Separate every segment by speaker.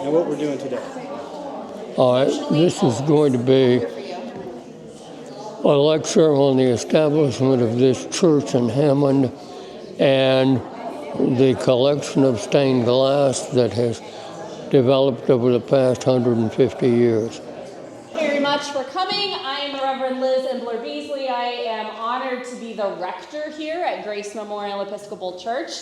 Speaker 1: and what we're doing today.
Speaker 2: All right, this is going to be a lecture on the establishment of this church in Hammond and the collection of stained glass that has developed over the past 150 years.
Speaker 3: Very much for coming. I am the Reverend Liz Embler Beasley. I am honored to be the rector here at Grace Memorial Episcopal Church,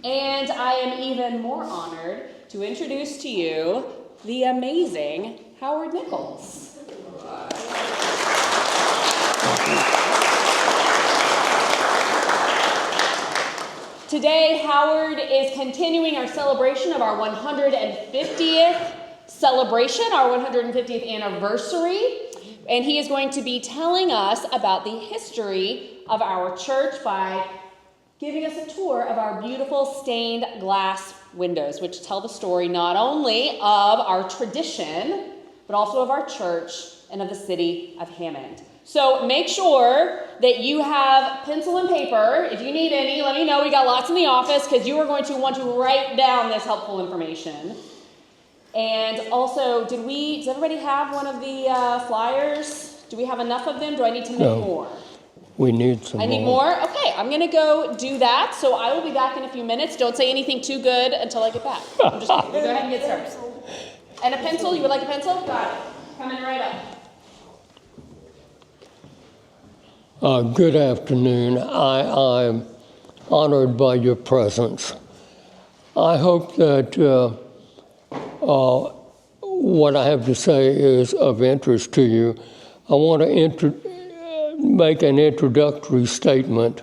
Speaker 3: and I am even more honored to introduce to you the amazing Howard Nichols. Today, Howard is continuing our celebration of our 150th celebration, our 150th anniversary, and he is going to be telling us about the history of our church by giving us a tour of our beautiful stained glass windows, which tell the story not only of our tradition, but also of our church and of the city of Hammond. So make sure that you have pencil and paper. If you need any, let me know. We got lots in the office because you are going to want to write down this helpful information. And also, does everybody have one of the flyers? Do we have enough of them? Do I need to make more?
Speaker 2: We need some more.
Speaker 3: I need more? Okay, I'm going to go do that. So I will be back in a few minutes. Don't say anything too good until I get back. I'm just kidding. Go ahead and get started. And a pencil? You would like a pencil? Got it. Coming right up.
Speaker 2: Good afternoon. I'm honored by your presence. I hope that what I have to say is of interest to you. I want to make an introductory statement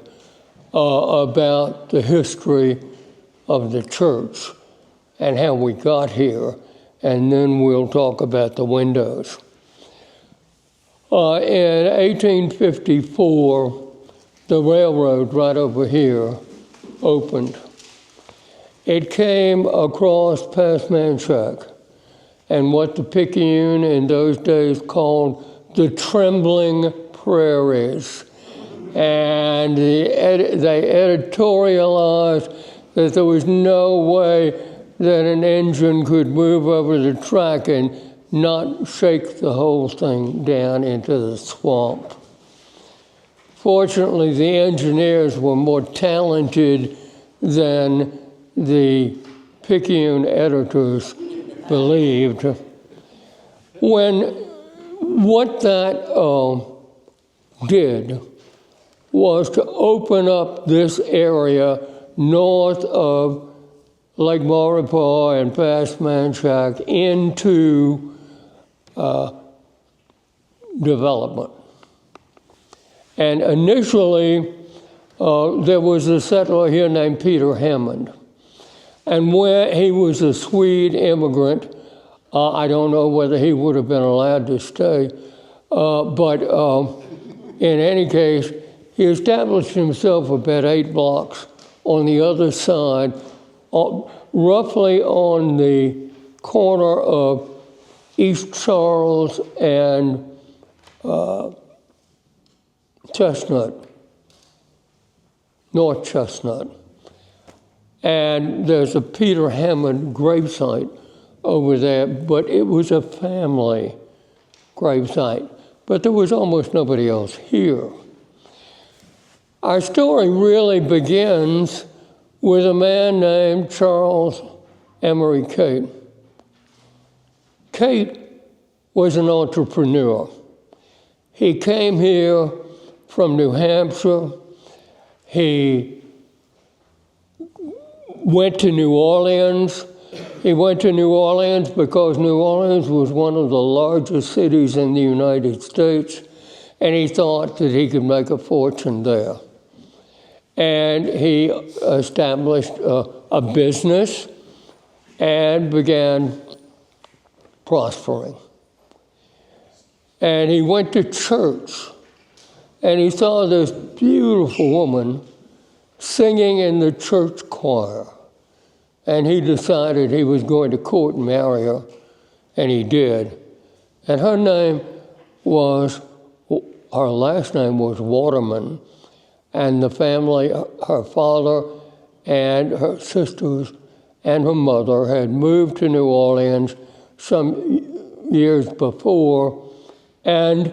Speaker 2: about the history of the church and how we got here, and then we'll talk about the windows. In 1854, the railroad right over here opened. It came across past Manchac and what the Picayune in those days called the Trembling Prairies. And they editorialized that there was no way that an engine could move over the track and not shake the whole thing down into the swamp. Fortunately, the engineers were more talented than the Picayune editors believed. What that did was to open up this area north of Lake Maurepas and past Manchac into development. And initially, there was a settler here named Peter Hammond. And where he was a Swede immigrant, I don't know whether he would have been allowed to stay, but in any case, he established himself about 8 blocks on the other side, roughly on the corner of East Charles and Chestnut, North Chestnut. And there's a Peter Hammond gravesite over there, but it was a family gravesite. But there was almost nobody else here. Our story really begins with a man named Charles Emery Cate. Cate was an entrepreneur. He came here from New Hampshire. He went to New Orleans. He went to New Orleans because New Orleans was one of the largest cities in the United States, and he thought that he could make a fortune there. And he established a business and began prospering. And he went to church, and he saw this beautiful woman singing in the church choir. And he decided he was going to court and marry her, and he did. And her last name was Waterman, and the family, her father and her sisters and her mother had moved to New Orleans some years before, and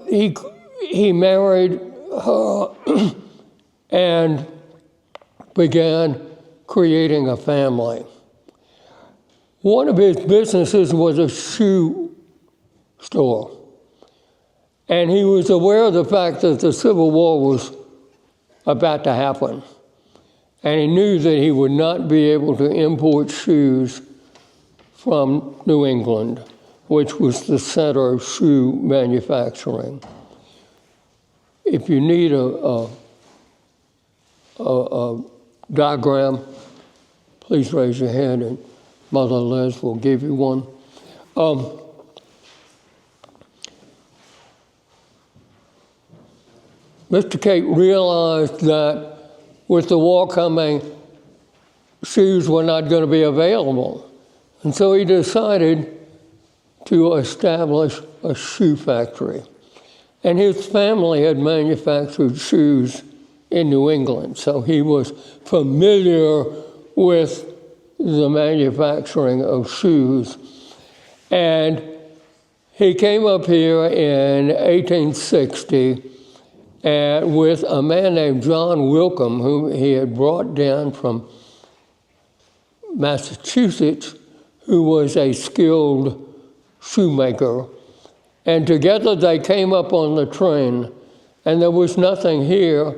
Speaker 2: he married her and began creating a family. One of his businesses was a shoe store, and he was aware of the fact that the Civil War was about to happen, and he knew that he would not be able to import shoes from New England, which was the center of shoe manufacturing. If you need a diagram, please raise your hand and Mother Liz will give you one. Mr. Cate realized that with the war coming, shoes were not going to be available. And so he decided to establish a shoe factory. And his family had manufactured shoes in New England, so he was familiar with the manufacturing of shoes. And he came up here in 1860 with a man named John Wilcom, whom he had brought down from Massachusetts, who was a skilled shoemaker. And together they came up on the train, and there was nothing here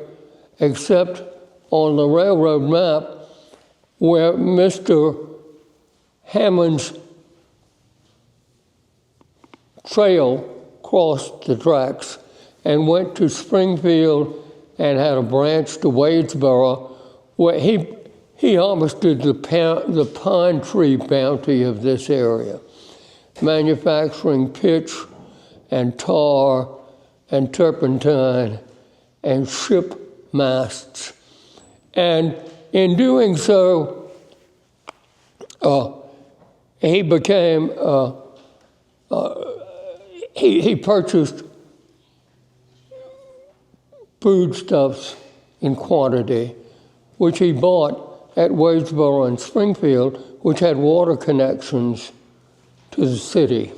Speaker 2: except on the railroad map where Mr. Hammond's trail crossed the tracks and went to Springfield and had a branch to Wadesboro, where he harvested the pine tree bounty of this area, manufacturing pitch and tar and turpentine and ship masts. And in doing so, he became, he purchased foodstuffs in quantity, which he bought at Wadesboro and Springfield, which had water connections to the city.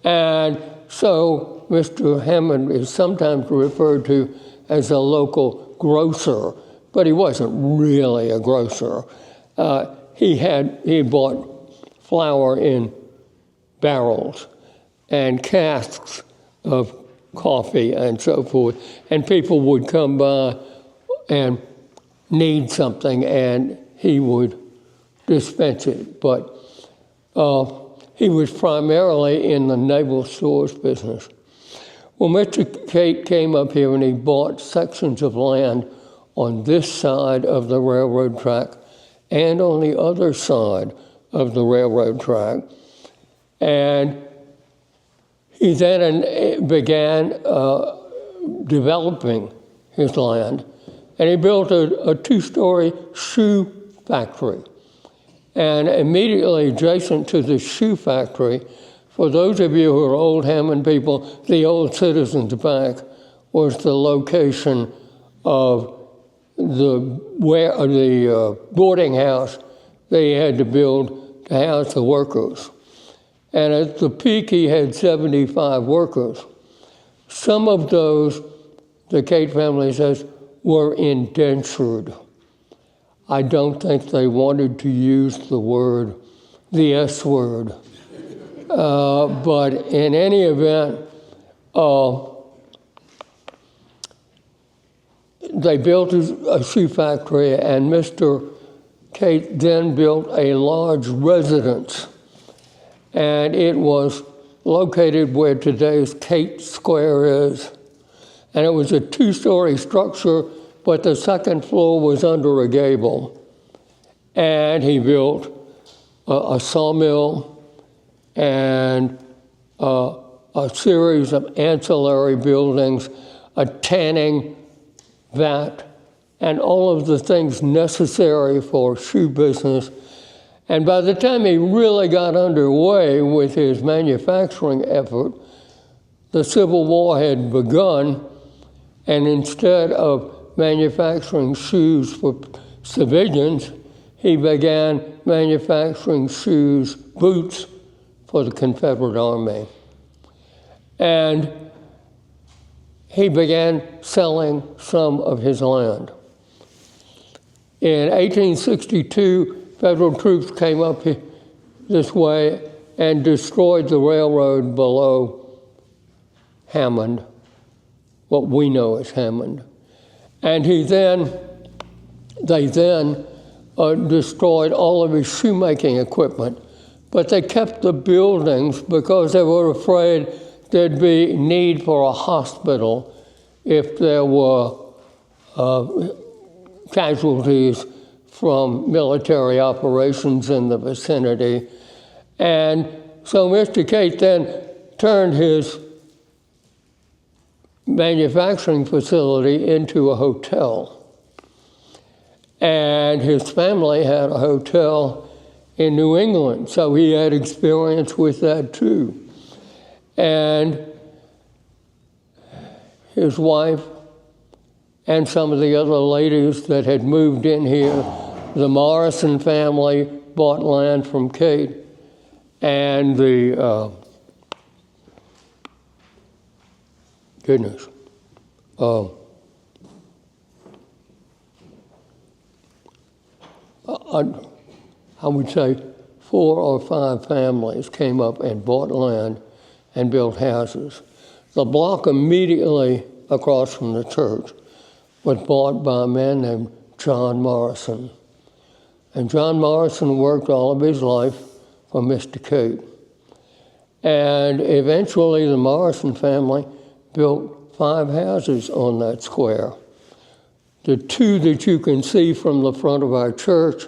Speaker 2: And so Mr. Hammond is sometimes referred to as a local grocer, but he wasn't really a grocer. He bought flour in barrels and casks of coffee and so forth, and people would come by and need something, and he would dispense it. But he was primarily in the naval stores business. Well, Mr. Cate came up here and he bought sections of land on this side of the railroad track and on the other side of the railroad track. And he then began developing his land, and he built a two-story shoe factory. And immediately adjacent to the shoe factory, for those of you who are old Hammond people, the old Citizens Bank was the location of the boarding house they had to build to house the workers. And at the peak, he had 75 workers. Some of those, the Cate family says, were indentured. I don't think they wanted to use the S word. But in any event, they built a shoe factory, and Mr. Cate then built a large residence. And it was located where today's Cate Square is. And it was a two-story structure, but the second floor was under a gable. And he built a sawmill and a series of ancillary buildings, a tanning vat, and all of the things necessary for shoe business. And by the time he really got underway with his manufacturing effort, the Civil War had begun, and instead of manufacturing shoes for civilians, he began manufacturing shoes, boots for the Confederate Army. And he began selling some of his land. In 1862, Federal troops came up this way and destroyed the railroad below Hammond, what we know as Hammond. And they then destroyed all of his shoemaking equipment. But they kept the buildings because they were afraid there'd be need for a hospital if there were casualties from military operations in the vicinity. And so Mr. Cate then turned his manufacturing facility into a hotel. And his family had a hotel in New England, so he had experience with that too. And his wife and some of the other ladies that had moved in here, the Morrison family bought land from Cate, and the I would say 4 or 5 families came up and bought land and built houses. The block immediately across from the church was bought by a man named John Morrison. And John Morrison worked all of his life for Mr. Cate. And eventually the Morrison family built 5 houses on that square. The 2 that you can see from the front of our church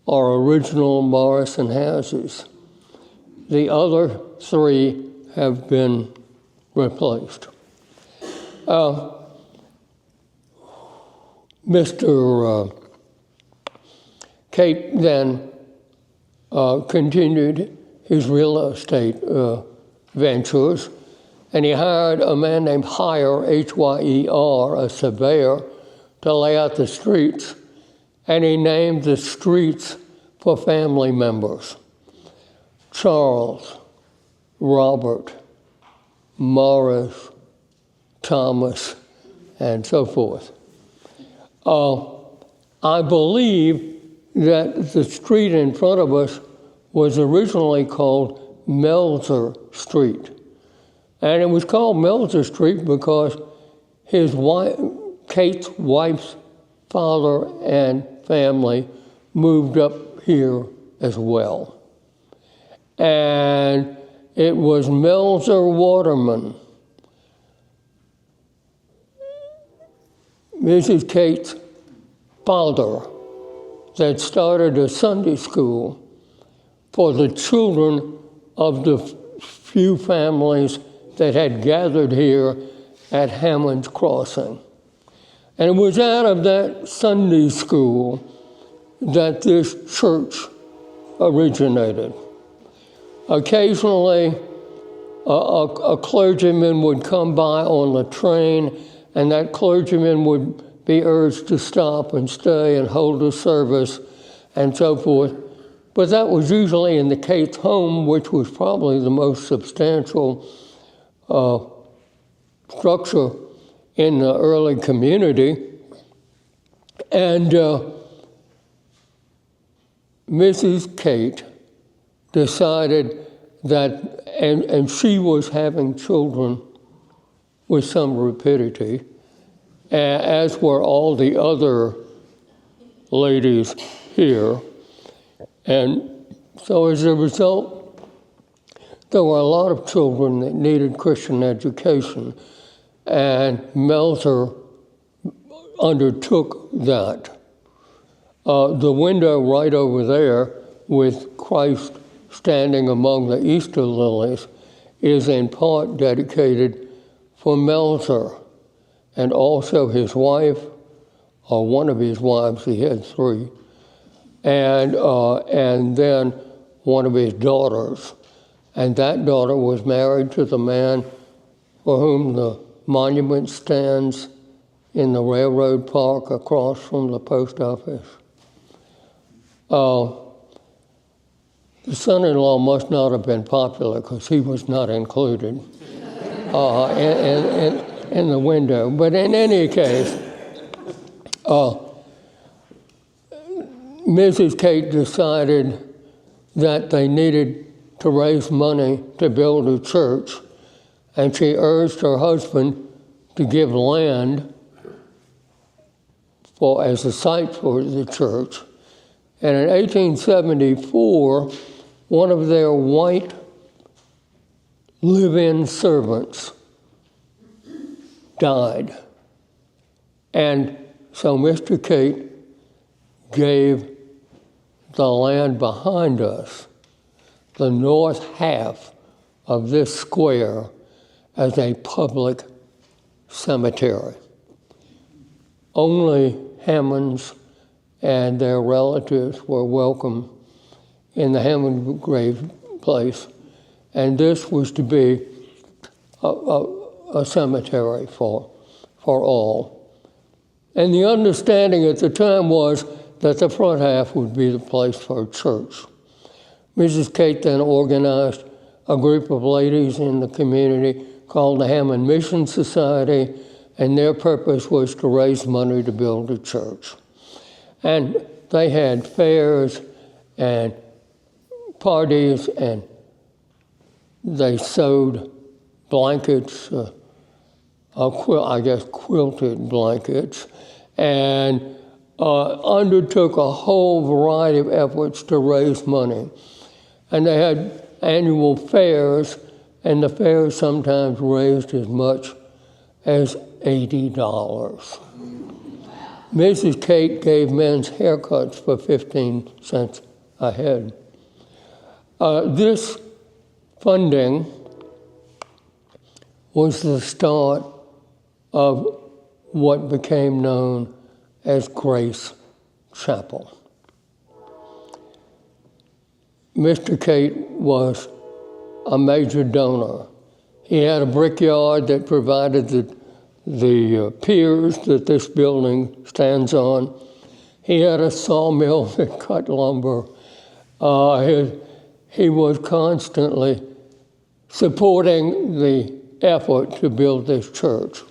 Speaker 2: are original Morrison houses. The other 3 have been replaced. Mr. Cate then continued his real estate ventures, and he hired a man named Hyer, H-Y-E-R, a surveyor, to lay out the streets, and he named the streets for family members: Charles, Robert, Morris, Thomas, and so forth. I believe that the street in front of us was originally called Melzer Street. And it was called Melzer Street because his wife, Cate's wife's father and family moved up here as well. And it was Melzer Waterman, Mrs. Cate's father, that started a Sunday school for the children of the few families that had gathered here at Hammond's Crossing. And it was out of that Sunday school that this church originated. Occasionally, a clergyman would come by on the train, and that clergyman would be urged to stop and stay and hold a service and so forth. But that was usually in the Cates home, which was probably the most substantial structure in the early community. And Mrs. Cate decided that, and she was having children with some rapidity, as were all the other ladies here. And so as a result, there were a lot of children that needed Christian education, and Melzer undertook that. The window right over there with Christ standing among the Easter lilies is in part dedicated for Melzer, and also his wife, or one of his wives, he had 3, and then one of his daughters. And that daughter was married to the man for whom the monument stands in the railroad park across from the post office. The son-in-law must not have been popular because he was not included in the window. But in any case, Mrs. Kate decided that they needed to raise money to build a church, and she urged her husband to give land as a site for the church. And in 1874, one of their white live-in servants died. And so Mr. Kate gave the land behind us, the north half of this square, as a public cemetery. Only Hammonds and their relatives were welcome in the Hammond grave place, and this was to be a cemetery for all. And the understanding at the time was that the front half would be the place for a church. Mrs. Kate then organized a group of ladies in the community called the Hammond Mission Society, and their purpose was to raise money to build a church. And they had fairs and parties, and they sewed blankets, quilted blankets, and undertook a whole variety of efforts to raise money. And they had annual fairs, and the fairs sometimes raised as much as $80. Mrs. Kate gave men's haircuts for 15 cents a head. This funding was the start of what became known as Grace Chapel. Mr. Kate was a major donor. He had a brickyard that provided the piers that this building stands on. He had a sawmill that cut lumber. He was constantly supporting the effort to build this church.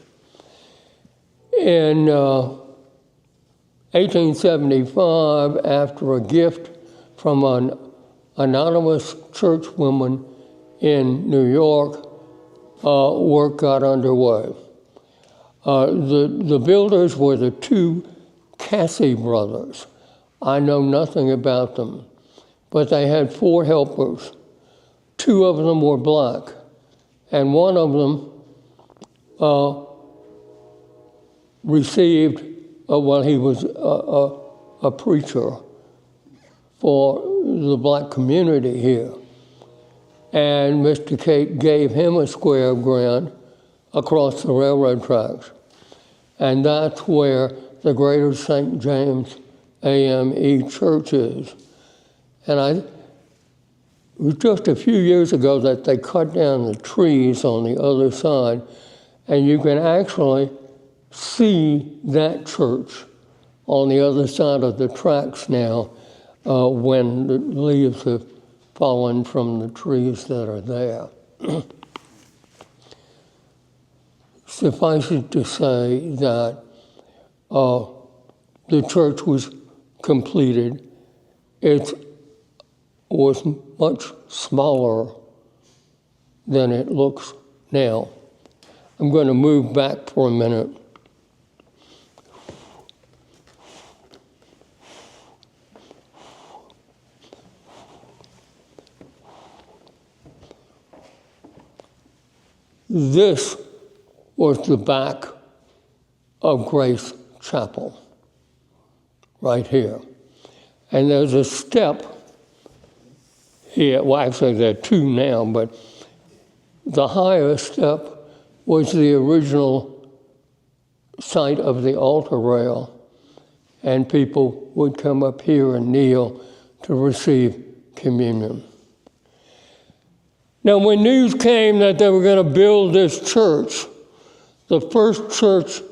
Speaker 2: In 1875, after a gift from an anonymous churchwoman in New York, work got underway. The builders were the two Cassie brothers. I know nothing about them, but they had 4 helpers. 2 of them were black, and one of them received, he was a preacher for the black community here. And Mr. Kate gave him a square of ground across the railroad tracks. And that's where the Greater St. James AME Church is. And it was just a few years ago that they cut down the trees on the other side, and you can actually see that church on the other side of the tracks now when the leaves have fallen from the trees that are there. Suffice it to say that the church was completed. It was much smaller than it looks now. I'm going to move back for a minute. This was the back of Grace Chapel, right here. And there's a step here. Well, actually, there are 2 now, but the higher step was the original site of the altar rail, and people would come up here and kneel to receive communion. Now, when news came that they were going to build this church, the first church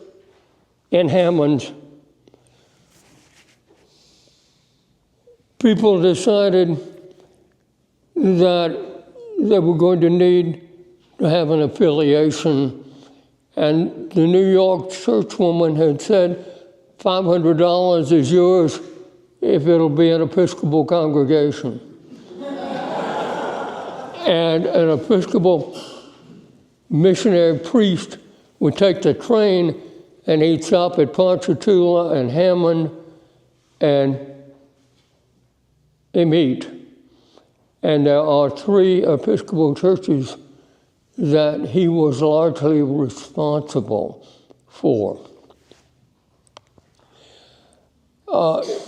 Speaker 2: in Hammond, people decided that they were going to need to have an affiliation. And the New York churchwoman had said, $500 is yours if it'll be an Episcopal congregation. And an Episcopal missionary priest would take the train and he'd stop at Ponchatoula and Hammond and they meet. And there are 3 Episcopal churches that he was largely responsible for.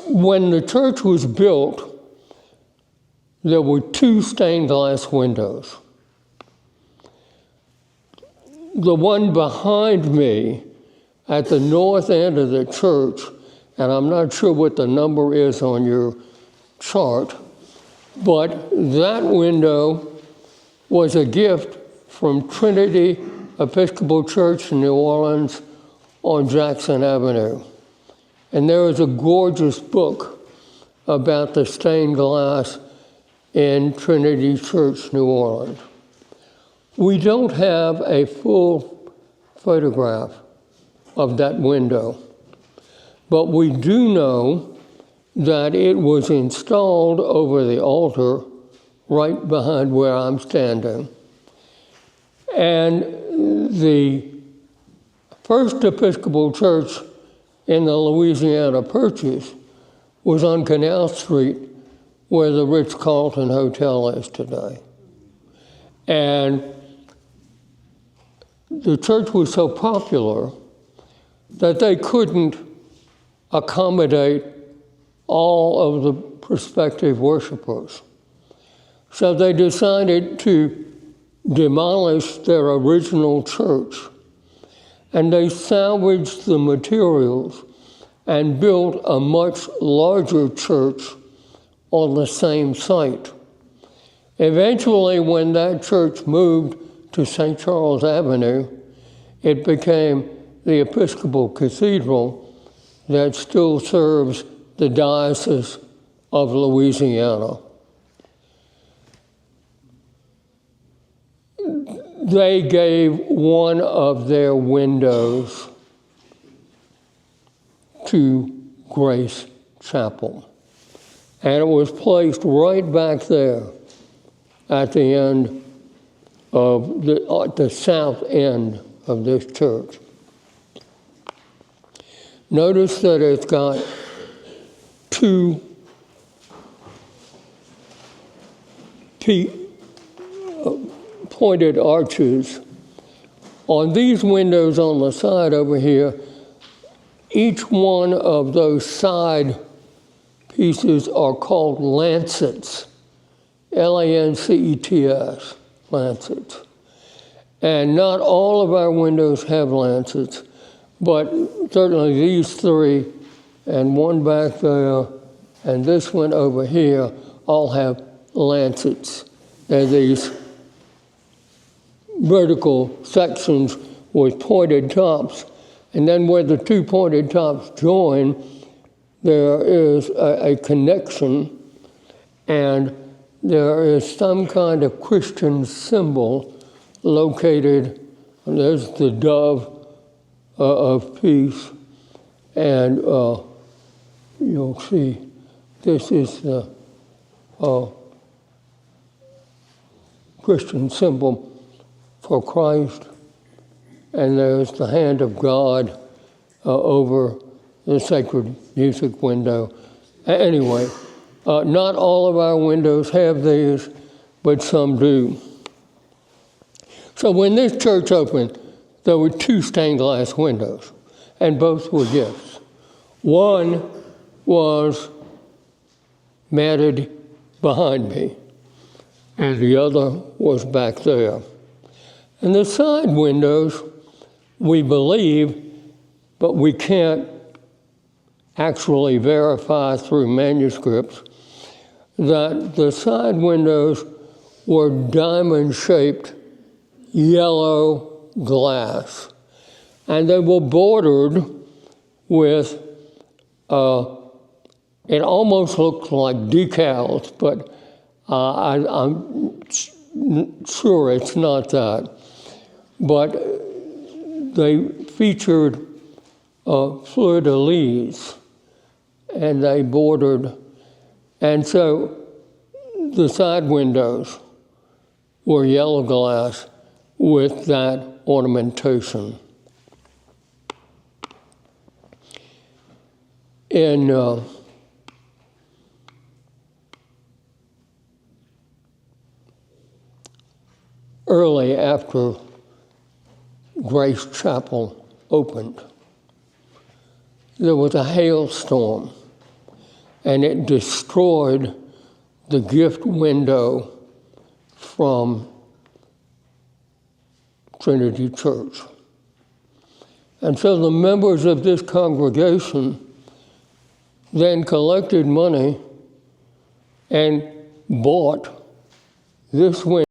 Speaker 2: When the church was built, there were 2 stained glass windows. The one behind me at the north end of the church, and I'm not sure what the number is on your chart, but that window was a gift from Trinity Episcopal Church in New Orleans on Jackson Avenue. And there is a gorgeous book about the stained glass in Trinity Church, New Orleans. We don't have a full photograph of that window, but we do know that it was installed over the altar right behind where I'm standing. And the First Episcopal Church in the Louisiana Purchase was on Canal Street, where the Ritz-Carlton Hotel is today. And the church was so popular that they couldn't accommodate all of the prospective worshipers. So they decided to demolish their original church, and they salvaged the materials and built a much larger church on the same site. Eventually, when that church moved to St. Charles Avenue, it became the Episcopal Cathedral that still serves the Diocese of Louisiana. They gave one of their windows to Grace Chapel, and it was placed right back there at the end of the south end of this church. Notice that it's got 2 pointed arches. On these windows on the side over here, each one of those side pieces are called lancets, Lancets, lancets. And not all of our windows have lancets, but certainly these 3, and one back there, and this one over here, all have lancets. They're these vertical sections with pointed tops. And then where the 2 pointed tops join, there is a connection, and there is some kind of Christian symbol located. There's the dove of peace, and you'll see this is the Christian symbol for Christ, and there's the hand of God over the sacred music window. Anyway, not all of our windows have these, but some do. So when this church opened, there were 2 stained glass windows, and both were gifts. One was matted behind me, and the other was back there. And the side windows, we believe, but we can't actually verify through manuscripts, that the side windows were diamond-shaped yellow glass. And they were bordered with, it almost looked like decals, but I'm sure it's not that. But they featured fleur-de-lis, and they bordered, and so the side windows were yellow glass with that ornamentation. In early after Grace Chapel opened, there was a hailstorm, and it destroyed the gift window from Trinity Church. And so the members of this congregation then collected money and bought this window.